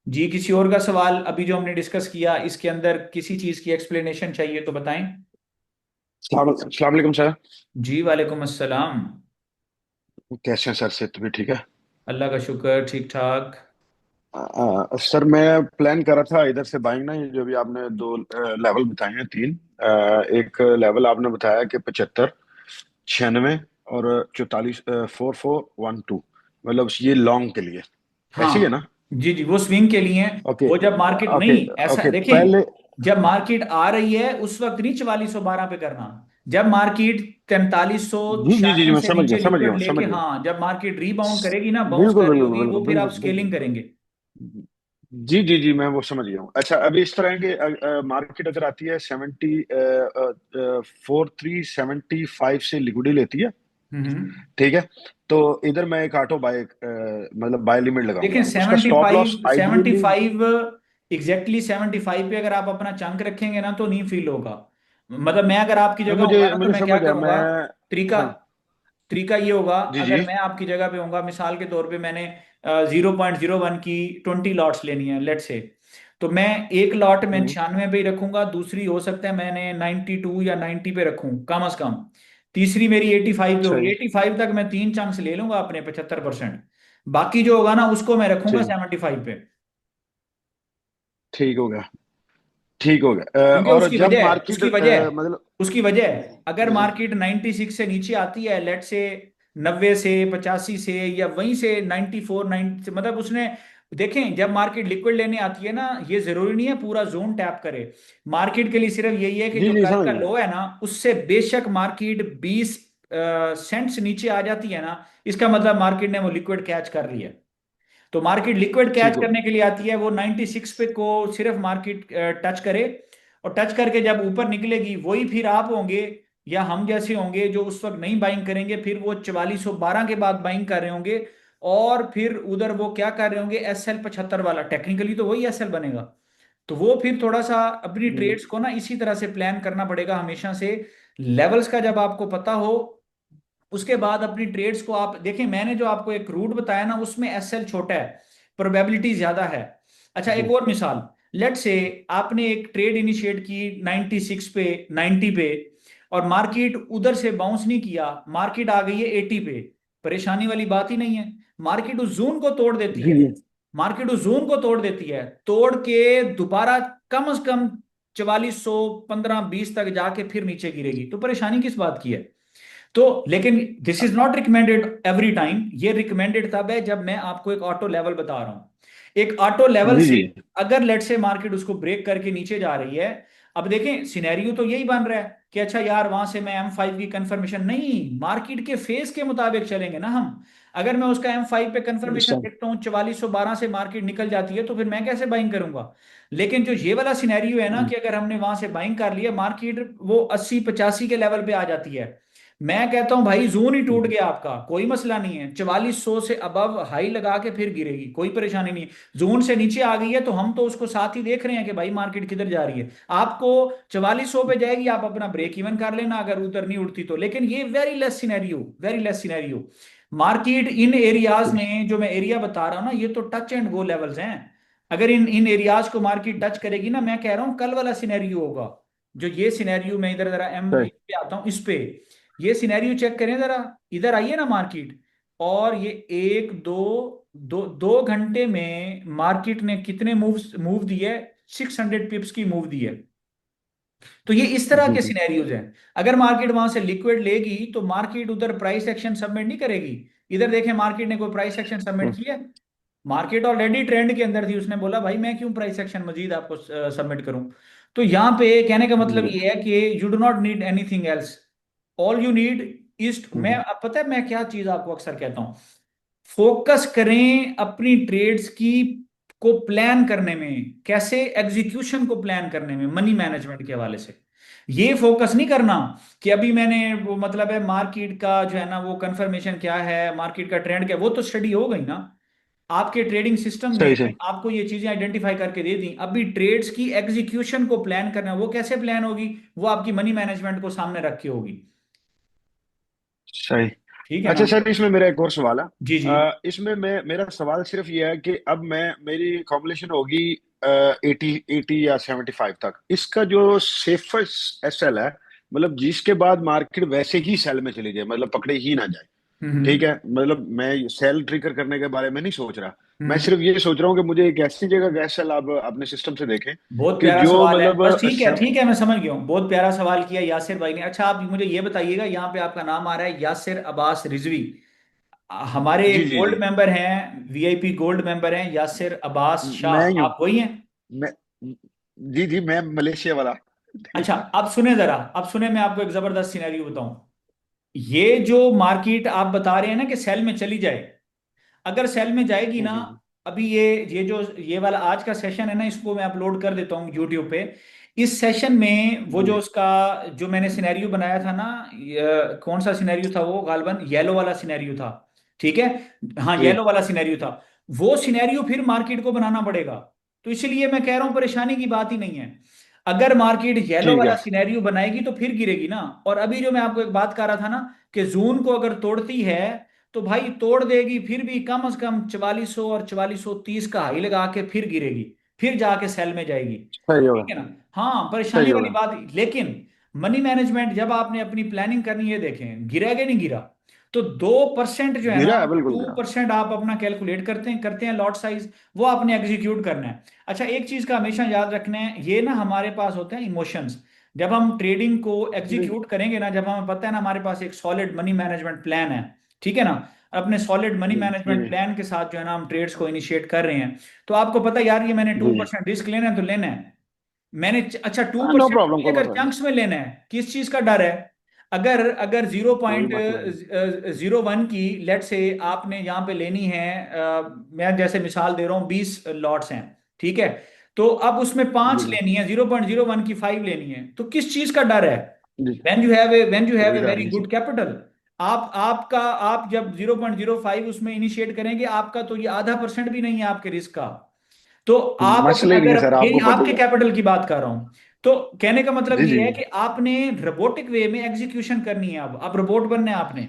जी, किसी और का सवाल अभी जो हमने डिस्कस किया इसके अंदर किसी चीज की एक्सप्लेनेशन चाहिए तो बताएं। अस्सलाम वालेकुम सर। जी वालेकुम अस्सलाम। कैसे हैं सर? सेहत भी ठीक है? अल्लाह का शुक्र, ठीक ठाक। सर मैं प्लान कर रहा था इधर से बाइंग ना, ये जो भी आपने दो लेवल बताए हैं, तीन। एक लेवल आपने बताया कि 75, 96 और 44, 4412, मतलब ये लॉन्ग के लिए ऐसे ही है हाँ ना? जी जी, वो स्विंग के लिए हैं। ओके वो जब मार्केट ओके नहीं, ऐसा ओके देखें, पहले। जब मार्केट आ रही है उस वक्त नहीं 4412 पे करना। जब मार्केट 4300 जी जी जी जी, छियानवे मैं से समझ गया नीचे समझ गया लिक्विड लेके, समझ गया। हाँ, जब मार्केट रीबाउंड करेगी ना, बाउंस बिल्कुल कर रही बिल्कुल होगी, वो बिल्कुल फिर आप बिल्कुल बिल्कुल। स्केलिंग करेंगे। जी जी जी, मैं वो समझ गया हूँ। अच्छा, अभी इस तरह के मार्केट अगर आती है 4375 से लिक्विडी लेती है, हम्म। ठीक है, तो इधर मैं एक ऑटो बाय मतलब बाय लिमिट देखें, लगाऊंगा, उसका स्टॉप लॉस 75 आइडियली। 75, एग्जैक्टली 75 पे अगर आप अपना चंक रखेंगे ना तो नहीं फील होगा। मतलब मैं अगर आपकी जगह होगा मुझे ना तो मुझे मैं क्या समझ है मैं। करूंगा, तरीका, हाँ। तरीका ये होगा, जी जी अगर मैं आपकी जगह पे होऊंगा, मिसाल के तौर पे मैंने 0.01 की 20 लॉट्स लेनी है लेट से, तो मैं एक लॉट में हम्म, 96 पे ही रखूंगा, दूसरी हो सकता है मैंने 92 या 90 पे रखूं कम अज कम, तीसरी मेरी 85 पे अच्छा होगी। जी। 85 तक मैं तीन चंक्स ले लूंगा अपने 75%, बाकी जो होगा ना उसको मैं रखूंगा ठीक 75 पे। ठीक हो गया। ठीक हो गया। क्योंकि और उसकी जब वजह है, मार्केट मतलब। उसकी वजह है, अगर जी जी मार्केट 96 से नीचे आती है लेट से, 90 से, 85 से, या वहीं से 94 90 से, मतलब उसने, देखें जब मार्केट लिक्विड लेने आती है ना, ये जरूरी नहीं है पूरा जोन टैप करे। मार्केट के लिए सिर्फ यही है कि जी जो जी, कल समझ का गया। लो है ना उससे बेशक मार्केट 20 सेंट्स नीचे आ जाती है ना, इसका मतलब मार्केट ने वो लिक्विड कैच कर लिया है। तो मार्केट लिक्विड कैच ठीक हो करने गया। के लिए आती है, वो 96 पे को सिर्फ मार्केट टच करे, और टच करके जब ऊपर निकलेगी वही फिर आप होंगे या हम जैसे होंगे जो उस वक्त नहीं बाइंग करेंगे, फिर वो 4412 के बाद बाइंग कर रहे होंगे, और फिर उधर वो क्या कर रहे होंगे, SL 75 वाला, टेक्निकली तो वही SL बनेगा। तो वो फिर थोड़ा सा अपनी हम्म, ट्रेड्स को ना इसी तरह से प्लान करना पड़ेगा हमेशा से। लेवल्स का जब आपको पता हो, उसके बाद अपनी ट्रेड्स को आप देखें, मैंने जो आपको एक रूट बताया ना उसमें SL छोटा है, प्रोबेबिलिटी ज्यादा है। अच्छा, जी एक और मिसाल, लेट से आपने एक ट्रेड इनिशिएट की 96 पे, 90 पे, और मार्केट उधर से बाउंस नहीं किया, मार्केट आ गई है 80 पे, परेशानी वाली बात ही नहीं है। मार्केट उस जोन को तोड़ देती जी है, जी। मार्केट उस जोन को तोड़ देती है, तोड़ के दोबारा कम से कम 4415-20 तक जाके फिर नीचे गिरेगी, तो परेशानी किस बात की है? तो लेकिन this is not recommended every time, ये रिकमेंडेड तब है जब मैं आपको एक ऑटो लेवल बता रहा हूं। एक ऑटो लेवल जी से जी। अगर लेट से मार्केट उसको ब्रेक करके नीचे जा रही है, अब देखें सिनेरियो तो यही बन रहा है कि अच्छा यार वहां से मैं M5 की कंफर्मेशन, नहीं, मार्केट के फेस के मुताबिक चलेंगे ना हम। अगर मैं उसका M5 पे कंफर्मेशन सर। देखता हूँ 4412 से मार्केट निकल जाती है, तो फिर मैं कैसे बाइंग करूंगा। लेकिन जो ये वाला सिनेरियो है ना कि अगर हमने वहां से बाइंग कर लिया, मार्केट वो 80 85 के लेवल पे आ जाती है, मैं कहता हूं भाई जोन ही टूट गया आपका, कोई मसला नहीं है, 4400 से अबव हाई लगा के फिर गिरेगी, कोई परेशानी नहीं है। जोन से नीचे आ गई है तो हम तो उसको साथ ही देख रहे हैं कि भाई मार्केट किधर जा रही है। आपको 4400 पे जाएगी, आप अपना ब्रेक इवन कर लेना अगर उधर नहीं उठती तो, लेकिन ये very less scenario, very less scenario. Market in areas में, जो मैं एरिया बता रहा हूं ना, ये तो टच एंड गो लेवल्स हैं। अगर इन इन एरियाज को मार्केट टच करेगी ना, मैं कह रहा हूं कल वाला सिनेरियो होगा। जो ये सिनेरियो, मैं इधर जरा एम सही पे आता हूं, इस पे ये सिनेरियो चेक करें जरा। इधर आइए ना मार्केट, और ये एक दो दो 2 घंटे में मार्केट ने कितने मूव दिए, 600 पिप्स की मूव दी है। तो ये इस तरह जी के जी। सिनेरियोज हैं। अगर मार्केट वहां से लिक्विड लेगी तो मार्केट उधर प्राइस एक्शन सबमिट नहीं करेगी। इधर देखें मार्केट ने कोई प्राइस एक्शन सबमिट किया है? मार्केट ऑलरेडी ट्रेंड के अंदर थी, उसने बोला भाई मैं क्यों प्राइस एक्शन मजीद आपको सबमिट करूं। तो यहाँ पे कहने का मतलब जी। ये है कि you do not need anything else, all you need is, मैं अब पता है मैं क्या चीज आपको अक्सर कहता हूं, फोकस करें अपनी ट्रेड्स की को प्लान करने में, कैसे एग्जीक्यूशन को प्लान करने में, मनी मैनेजमेंट के हवाले से। ये फोकस नहीं करना कि अभी मैंने वो मतलब है मार्केट का जो है ना वो कंफर्मेशन क्या है, मार्केट का ट्रेंड क्या है, वो तो स्टडी हो गई ना आपके ट्रेडिंग सिस्टम में। सही मैंने सही आपको ये चीजें आइडेंटिफाई करके दे दी, अभी ट्रेड्स की एग्जीक्यूशन को प्लान करना है, वो कैसे प्लान होगी, वो आपकी मनी मैनेजमेंट को सामने रख के होगी। सही। ठीक है ना। अच्छा सर, इसमें मेरा एक और सवाल है। जी जी। इसमें मैं मेरा सवाल सिर्फ ये है कि अब मैं मेरी कॉम्बिनेशन होगी 80 या 75 तक, इसका जो सेफेस्ट एसएल है, मतलब जिसके बाद मार्केट वैसे ही सेल में चली जाए, मतलब पकड़े ही ना जाए। ठीक हम्म है, मतलब मैं सेल ट्रिगर करने के बारे में नहीं सोच रहा। मैं हम्म। सिर्फ ये सोच रहा हूँ कि मुझे एक ऐसी जगह गैस सेल आप अपने सिस्टम से देखें बहुत कि प्यारा जो सवाल है, मतलब बस ठीक है मैं समझ गया हूँ, बहुत प्यारा सवाल किया यासिर भाई ने। अच्छा आप मुझे ये बताइएगा, यहाँ पे आपका नाम आ रहा है यासिर अब्बास रिजवी, हमारे जी एक जी गोल्ड जी। मेंबर हैं, VIP गोल्ड मेंबर हैं यासिर अब्बास मैं शाह, ही हूँ। आप वही हैं? मैं जी जी, मैं मलेशिया वाला। अच्छा अब सुने जरा, अब सुने, मैं आपको एक जबरदस्त सिनेरियो बताऊं। ये जो मार्केट आप बता रहे हैं ना कि सेल में चली जाए, अगर सेल में जाएगी ना, हम्म। अभी ये जो ये वाला आज का सेशन है ना, इसको मैं अपलोड कर देता हूँ यूट्यूब पे। इस सेशन में वो जो जी उसका जो मैंने सिनेरियो बनाया था ना, कौन सा सिनेरियो था वो, गालबन येलो वाला सिनेरियो था। ठीक है, हाँ जी येलो वाला सिनेरियो था। वो सिनेरियो फिर मार्केट को बनाना पड़ेगा। तो इसलिए मैं कह रहा हूं परेशानी की बात ही नहीं है। अगर मार्केट येलो ठीक वाला है। सिनेरियो बनाएगी तो फिर गिरेगी ना। और अभी जो मैं आपको एक बात कर रहा था ना कि जून को अगर तोड़ती है तो भाई तोड़ देगी, फिर भी कम से कम 4400 और 4430 का हाई लगा के फिर गिरेगी, फिर जाके सेल में जाएगी। सही ठीक होगा। है ना। हाँ परेशानी सही वाली होगा। बात, लेकिन मनी मैनेजमेंट जब आपने अपनी प्लानिंग करनी है, देखें गिरा कि नहीं गिरा, तो 2% जो है ना, गिरा है, बिल्कुल टू गिरा। परसेंट आप अपना कैलकुलेट करते हैं लॉट साइज, वो आपने एग्जीक्यूट करना है। अच्छा एक चीज का हमेशा याद रखना है, ये ना हमारे पास होते हैं इमोशंस। जब हम ट्रेडिंग को जी एग्जीक्यूट करेंगे ना, जब हमें पता है ना हमारे पास एक सॉलिड मनी मैनेजमेंट प्लान है, ठीक है ना, अपने सॉलिड मनी जी मैनेजमेंट जी प्लान के साथ जो है ना हम ट्रेड्स को इनिशिएट कर रहे हैं, तो आपको पता है यार ये मैंने टू जी जी। परसेंट रिस्क लेना है तो लेना है। मैंने अच्छा टू हाँ, नो परसेंट प्रॉब्लम, कोई अगर मसला नहीं। चंक्स में लेना है, किस चीज का डर है। अगर अगर जीरो कोई पॉइंट मसला नहीं। 01 की लेट से आपने यहाँ पे लेनी है, मैं जैसे मिसाल दे रहा हूँ 20 लॉट्स हैं, ठीक है, तो अब उसमें जी 5 जी लेनी है, 0.01 की 5 लेनी है, तो किस चीज का डर है। जी। व्हेन यू हैव कोई ए डर वेरी नहीं गुड सर। कैपिटल, आप जब 0.05 उसमें इनिशिएट करेंगे, आपका तो ये ½ % भी नहीं है आपके रिस्क का। तो आप मसले ही नहीं अगर है सर, यही आपको पता आपके ही है। कैपिटल की बात कर रहा हूं, तो कहने का मतलब जी ये जी है कि आपने रोबोटिक वे में एग्जीक्यूशन करनी है, अब रोबोट बनना है आपने।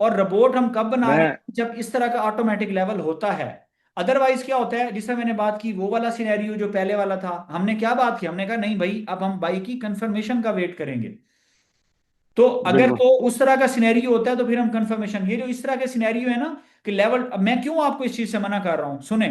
और रोबोट हम कब बना रहे मैं हैं, जब इस तरह का ऑटोमेटिक लेवल होता है। अदरवाइज क्या होता है, जिससे मैंने बात की वो वाला सिनेरियो जो पहले वाला था, हमने क्या बात की, हमने कहा नहीं भाई अब हम बाई की कंफर्मेशन का वेट करेंगे। तो अगर बिल्कुल। तो उस तरह का सिनेरियो होता है तो फिर हम कंफर्मेशन, ये जो इस तरह के सिनेरियो है ना कि लेवल, अब मैं क्यों आपको इस चीज से मना कर रहा हूं, सुने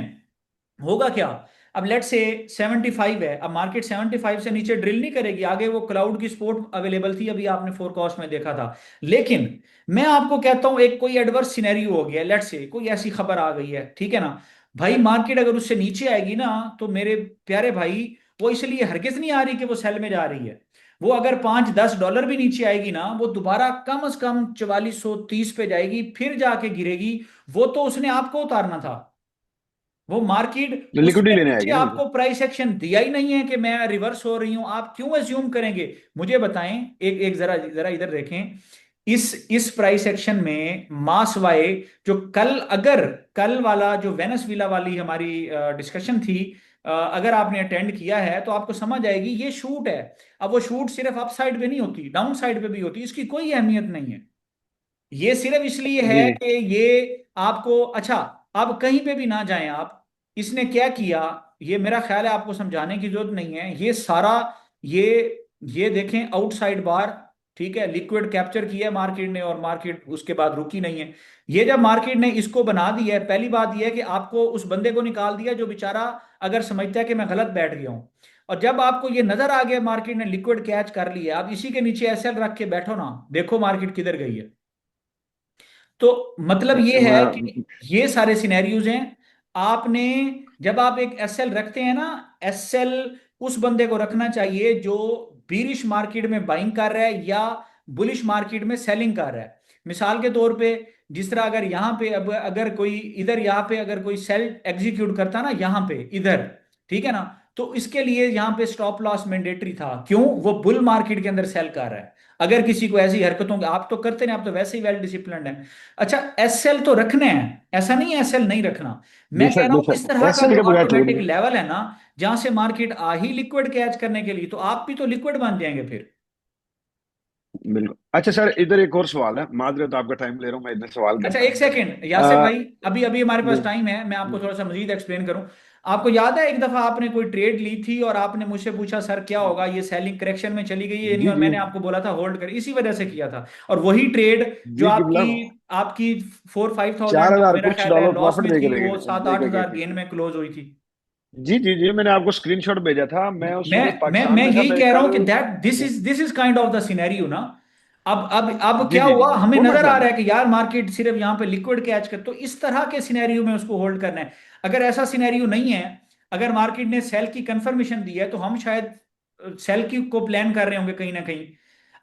होगा क्या। अब लेट से 75 है, अब मार्केट 75 से नीचे ड्रिल नहीं करेगी, आगे वो क्लाउड की सपोर्ट अवेलेबल थी, अभी आपने फोरकास्ट में देखा था। लेकिन मैं आपको कहता हूं एक कोई एडवर्स सिनेरियो हो गया, लेट से कोई ऐसी खबर आ गई है, ठीक है ना, भाई मार्केट अगर उससे नीचे आएगी ना, तो मेरे प्यारे भाई, वो इसलिए हरगिज नहीं आ रही कि वो सेल में जा रही है। वो अगर 5-10 डॉलर भी नीचे आएगी ना, वो दोबारा कम से कम 4430 पे जाएगी, फिर जाके गिरेगी। वो तो उसने आपको उतारना था। वो मार्केट लिक्विडिटी उसके लेने नीचे आएगी ना बिल्कुल। आपको प्राइस एक्शन दिया ही नहीं है कि मैं रिवर्स हो रही हूं, आप क्यों एज्यूम करेंगे? मुझे बताएं, एक एक जरा जरा इधर देखें। इस प्राइस एक्शन में मास वाई, जो कल, अगर कल वाला जो वेनेसुएला वाली हमारी डिस्कशन थी, अगर आपने अटेंड किया है तो आपको समझ आएगी ये शूट है। अब वो शूट सिर्फ अप साइड पे नहीं होती, डाउन साइड पे भी होती, इसकी कोई अहमियत नहीं है। ये सिर्फ इसलिए जी है जी। कि ये आपको, अच्छा, आप कहीं पे भी ना जाएं आप। इसने क्या किया, ये मेरा ख्याल है आपको समझाने की जरूरत नहीं है, ये सारा, ये ये देखें आउटसाइड बार, ठीक है, लिक्विड कैप्चर किया है मार्केट ने, और मार्केट उसके बाद रुकी नहीं है। ये जब मार्केट ने इसको बना दिया है, पहली बात ये है कि आपको उस बंदे को निकाल दिया जो बेचारा अगर समझता है कि मैं गलत बैठ गया हूं। और जब आपको ये नजर आ गया मार्केट ने लिक्विड कैच कर लिया, आप इसी के नीचे एसएल रख के बैठो ना, देखो मार्केट किधर गई है। तो मतलब ये है कि ये सारे सिनेरियोज हैं। आपने, जब आप एक एसएल रखते हैं ना, एसएल उस बंदे को रखना चाहिए जो बीरिश मार्केट में बाइंग कर रहा है या बुलिश मार्केट में सेलिंग कर रहा है। मिसाल के तौर पे, जिस तरह अगर यहाँ पे, अब अगर कोई इधर, यहाँ पे अगर कोई सेल एग्जीक्यूट करता ना यहाँ पे इधर, ठीक है ना, तो इसके लिए यहाँ पे स्टॉप लॉस मैंडेटरी था। क्यों? वो बुल मार्केट के अंदर सेल कर रहा है। अगर किसी को ऐसी हरकतों, आप तो करते नहीं, आप तो वैसे ही वेल डिसिप्लिन्ड है। अच्छा, एसएल तो रखने हैं, ऐसा नहीं है एसएल नहीं रखना। मैं कह बेशक रहा हूं इस बेशक तरह का एसएल जो के बगैर ट्रेड ऑटोमेटिक नहीं। लेवल है ना, जहां से मार्केट आ ही लिक्विड कैच करने के लिए, तो आप भी तो लिक्विड बन जाएंगे फिर। बिल्कुल। अच्छा सर, इधर एक और सवाल है, मादरत आपका टाइम ले रहा हूँ, मैं इधर सवाल अच्छा, करता एक हूँ। सेकंड यासिर अ, भाई, अभी अभी हमारे पास बिल- टाइम है, मैं आपको थोड़ा सा मजीद एक्सप्लेन करूं। आपको याद है एक दफा आपने कोई ट्रेड ली थी और आपने मुझसे पूछा सर क्या होगा, ये सेलिंग करेक्शन में चली गई है नहीं, जी और जी मैंने आपको बोला था होल्ड कर, इसी वजह से किया था। और वही ट्रेड जो जी आपकी किबला, आपकी 4-5 थाउजेंड 4000 मेरा कुछ ख्याल है डॉलर लॉस प्रॉफिट में दे के थी, वो सात दे आठ के गए हजार थे। गेन में क्लोज हुई थी। जी जी जी, मैंने आपको स्क्रीनशॉट भेजा था, मैं उस मैं वक्त मैं पाकिस्तान मैं में था, यही मैं कह रहा कल। हूं कि that this is kind of the scenario ना। अब जी क्या जी जी हुआ, जी, हमें कोई नजर मसला आ नहीं। रहा है कि यार मार्केट सिर्फ यहाँ पे लिक्विड कैच कर, तो इस तरह के सिनेरियो में उसको होल्ड करना है। अगर ऐसा सिनेरियो नहीं है, अगर मार्केट ने सेल की कंफर्मेशन दी है, तो हम शायद सेल की को प्लान कर रहे होंगे कहीं ना कहीं।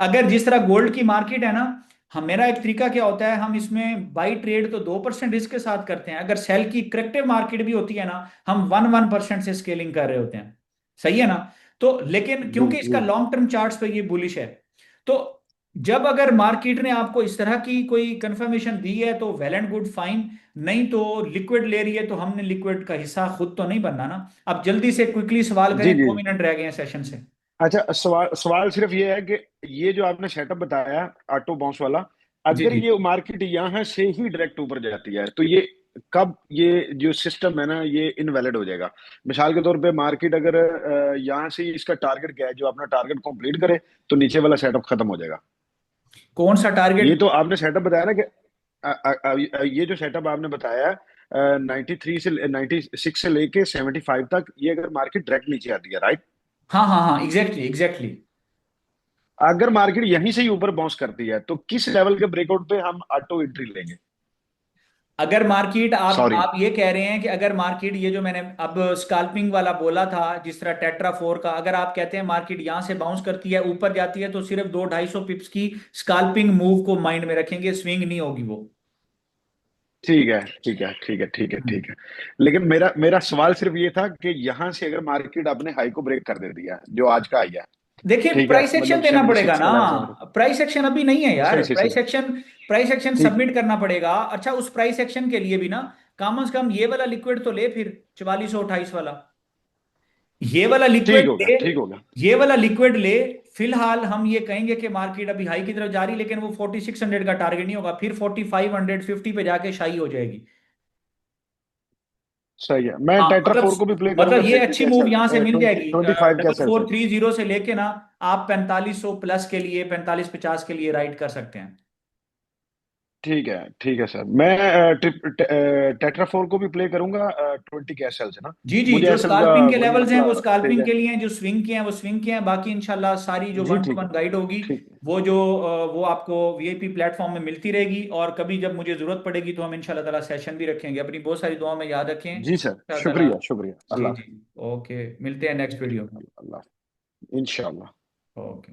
अगर जिस तरह गोल्ड की मार्केट है ना, हम, मेरा एक तरीका क्या होता है, हम इसमें बाई ट्रेड तो 2% रिस्क के साथ करते हैं, अगर सेल की करेक्टिव मार्केट भी होती है ना, हम 1% से स्केलिंग कर रहे होते हैं। सही है ना? तो लेकिन जी क्योंकि इसका जी लॉन्ग टर्म चार्ट्स पे ये बुलिश है, तो जब अगर मार्केट ने आपको इस तरह की कोई कंफर्मेशन दी है तो वेल एंड गुड, फाइन। नहीं तो लिक्विड ले रही है, तो हमने लिक्विड का हिस्सा खुद तो नहीं बनना ना। अब जल्दी से क्विकली सवाल जी करें, जी। 2 मिनट रह गए हैं सेशन से। अच्छा, सवाल सवाल सिर्फ ये है कि ये जो आपने सेटअप बताया ऑटो बाउंस वाला, जी अगर जी। ये मार्केट यहाँ से ही डायरेक्ट ऊपर जाती है तो ये कब, ये जो सिस्टम है ना ये इनवैलिड हो जाएगा? मिसाल के तौर पे मार्केट अगर यहाँ से ही इसका टारगेट क्या है, जो अपना टारगेट कंप्लीट करे तो नीचे वाला सेटअप खत्म हो जाएगा। कौन सा ये टारगेट? तो आपने सेटअप बताया ना कि ये जो सेटअप आपने बताया 93 से 96 से लेके 75 तक, ये अगर मार्केट डायरेक्ट नीचे आती है, राइट? हाँ हाँ हाँ, एग्जैक्टली एग्जैक्टली। अगर मार्केट यहीं से ही ऊपर बाउंस करती है तो किस लेवल के ब्रेकआउट पे हम ऑटो एंट्री लेंगे? अगर मार्केट, सॉरी। आप ये कह रहे हैं कि अगर मार्केट, ये जो मैंने अब स्काल्पिंग वाला बोला था, जिस तरह टेट्रा 4 का, अगर आप कहते हैं मार्केट यहां से बाउंस करती है ऊपर जाती है, तो सिर्फ 200-250 पिप्स की स्काल्पिंग मूव को माइंड में रखेंगे, स्विंग नहीं होगी वो। ठीक है ठीक है ठीक है ठीक है हम्म। ठीक है। लेकिन मेरा मेरा सवाल सिर्फ ये था कि यहां से अगर मार्केट अपने हाई को ब्रेक कर देती है जो आज का आई है, देखिए, ठीक है, प्राइस एक्शन मतलब देना पड़ेगा 76 ना। के लेवल से, प्राइस एक्शन अभी नहीं है यार, सही सही प्राइस सही। एक्शन, प्राइस एक्शन ठीक। सबमिट करना पड़ेगा। अच्छा, उस प्राइस एक्शन के लिए भी ना, कम से कम ये वाला लिक्विड तो ले फिर, 4428 वाला, ये वाला ठीक लिक्विड होगा ले, ठीक होगा। ये वाला लिक्विड ले। फिलहाल हम ये कहेंगे कि मार्केट अभी हाई की तरफ जा रही, लेकिन वो 4600 का टारगेट नहीं होगा, फिर 4550 पे जाके शाई हो जाएगी। सही है, मैं हाँ टेट्रा मतलब, 4 को भी प्ले करूंगा, ये देखिए अच्छी कैसा। मूव यहाँ से मिल ट्वेंटी जाएगी, 25 डबल कैसा है फोर सर? थ्री जीरो से लेके ना, आप 4500 प्लस के लिए, 4550 के लिए राइट कर सकते हैं। ठीक है सर। मैं टेट्राफोर को भी प्ले करूंगा 20 के एसएल से ना। जी जी, मुझे जो एसएल का स्काल्पिंग के वही लेवल्स हैं मसला वो ठीक स्काल्पिंग है। के लिए हैं, जो स्विंग के हैं वो स्विंग के हैं, बाकी इंशाल्लाह सारी जो जी वन टू ठीक वन है। गाइड होगी ठीक है। वो जो वो आपको वीआईपी प्लेटफॉर्म में मिलती रहेगी। और कभी जब मुझे जरूरत पड़ेगी तो हम इंशाल्लाह ताला सेशन भी रखेंगे। अपनी बहुत सारी दुआओं में याद रखें जी सर, इंशाल्लाह ताला। शुक्रिया शुक्रिया। जी अल्लाह जी। ओके, मिलते हैं नेक्स्ट वीडियो में। अल्लाह इंशाल्लाह। ओके।